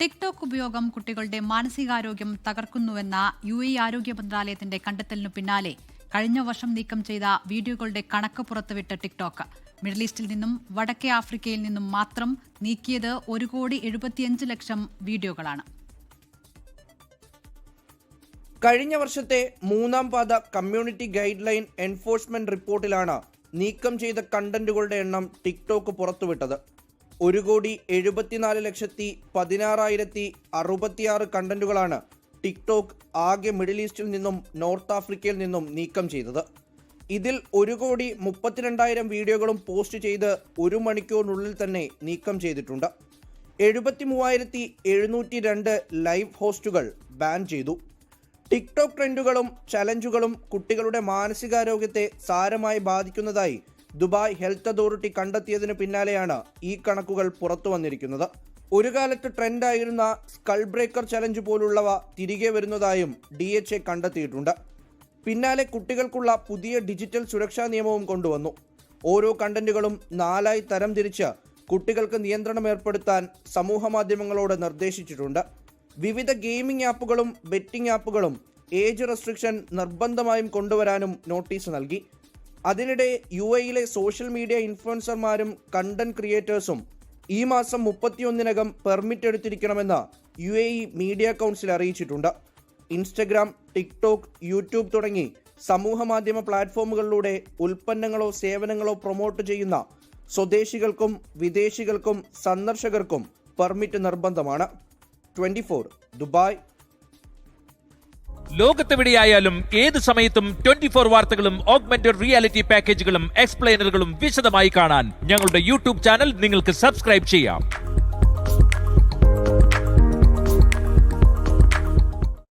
TikTok ഉപയോഗം കുട്ടികളുടെ മാനസികാരോഗ്യം തകർക്കുന്നുവെന്ന UAE ആരോഗ്യ മന്ത്രാലയത്തിന്റെ കണ്ടെത്തലിനു പിന്നാലെ കഴിഞ്ഞ വർഷം നീക്കം ചെയ്ത വീഡിയോകളുടെ കണക്ക് പുറത്തുവിട്ട ടിക്ടോക്ക് മിഡിൽ ഈസ്റ്റിൽ നിന്നും വടക്കേ ആഫ്രിക്കയിൽ നിന്നും മാത്രം നീക്കിയത് 1,75,00,000 വീഡിയോകളാണ്. കഴിഞ്ഞ വർഷത്തെ മൂന്നാം പാദ കമ്മ്യൂണിറ്റി ഗൈഡ് ലൈൻ എൻഫോഴ്സ്മെന്റ് റിപ്പോർട്ടിലാണ് നീക്കം ചെയ്ത കണ്ടന്റുകളുടെ എണ്ണം ടിക്ടോക്ക് പുറത്തുവിട്ടത്. 1,74,16,066 കണ്ടന്റുകളാണ് ടിക്ടോക്ക് ആകെ മിഡിൽ ഈസ്റ്റിൽ നിന്നും നോർത്ത് ആഫ്രിക്കയിൽ നിന്നും നീക്കം ചെയ്തത്. ഇതിൽ 1,32,000 വീഡിയോകളും പോസ്റ്റ് ചെയ്ത് 1 മണിക്കൂറിനുള്ളിൽ തന്നെ നീക്കം ചെയ്തിട്ടുണ്ട്. 73,702 ലൈവ് ഹോസ്റ്റുകൾ ബാൻ ചെയ്തു. ടിക്ടോക്ക് ട്രെൻഡുകളും ചലഞ്ചുകളും കുട്ടികളുടെ മാനസികാരോഗ്യത്തെ സാരമായി ബാധിക്കുന്നതായി ദുബായ് ഹെൽത്ത് അതോറിറ്റി കണ്ടെത്തിയതിനു പിന്നാലെയാണ് ഈ കണക്കുകൾ പുറത്തു വന്നിരിക്കുന്നത്. ഒരു കാലത്ത് ട്രെൻഡായിരുന്ന സ്കൾ ബ്രേക്കർ ചലഞ്ച് പോലുള്ളവ തിരികെ വരുന്നതായും DHA കണ്ടെത്തിയിട്ടുണ്ട്. പിന്നാലെ കുട്ടികൾക്കുള്ള പുതിയ ഡിജിറ്റൽ സുരക്ഷാ നിയമവും കൊണ്ടുവന്നു. ഓരോ കണ്ടന്റുകളും 4 തരംതിരിച്ച് കുട്ടികൾക്ക് നിയന്ത്രണം ഏർപ്പെടുത്താൻ സമൂഹ മാധ്യമങ്ങളോട് നിർദ്ദേശിച്ചിട്ടുണ്ട്. വിവിധ ഗെയിമിംഗ് ആപ്പുകളും ബെറ്റിംഗ് ആപ്പുകളും ഏജ് റെസ്ട്രിക്ഷൻ നിർബന്ധമായും കൊണ്ടുവരാനും നോട്ടീസ് നൽകി. അതിനിടെ UAEയിലെ സോഷ്യൽ മീഡിയ ഇൻഫ്ലുവൻസർമാരും കണ്ടന്റ് ക്രിയേറ്റേഴ്സും ഈ മാസം 31-നകം പെർമിറ്റ് എടുത്തിരിക്കണമെന്ന് UAE മീഡിയ കൗൺസിൽ അറിയിച്ചിട്ടുണ്ട്. ഇൻസ്റ്റഗ്രാം, ടിക്ടോക്ക്, യൂട്യൂബ് തുടങ്ങി സമൂഹ മാധ്യമ പ്ലാറ്റ്ഫോമുകളിലൂടെ ഉൽപ്പന്നങ്ങളോ സേവനങ്ങളോ പ്രൊമോട്ട് ചെയ്യുന്ന സ്വദേശികൾക്കും വിദേശികൾക്കും സന്ദർശകർക്കും പെർമിറ്റ് നിർബന്ധമാണ്. 24 ദുബായ്. ലോകത്തെവിടെയായാലും ഏത് സമയത്തും 24 വാർത്തകളും ഓഗ്മെന്റഡ് റിയാലിറ്റി പാക്കേജുകളും എക്സ്പ്ലെയിനറുകളും വിശദമായി കാണാൻ ഞങ്ങളുടെ YouTube ചാനൽ നിങ്ങൾക്ക് സബ്സ്ക്രൈബ് ചെയ്യാം.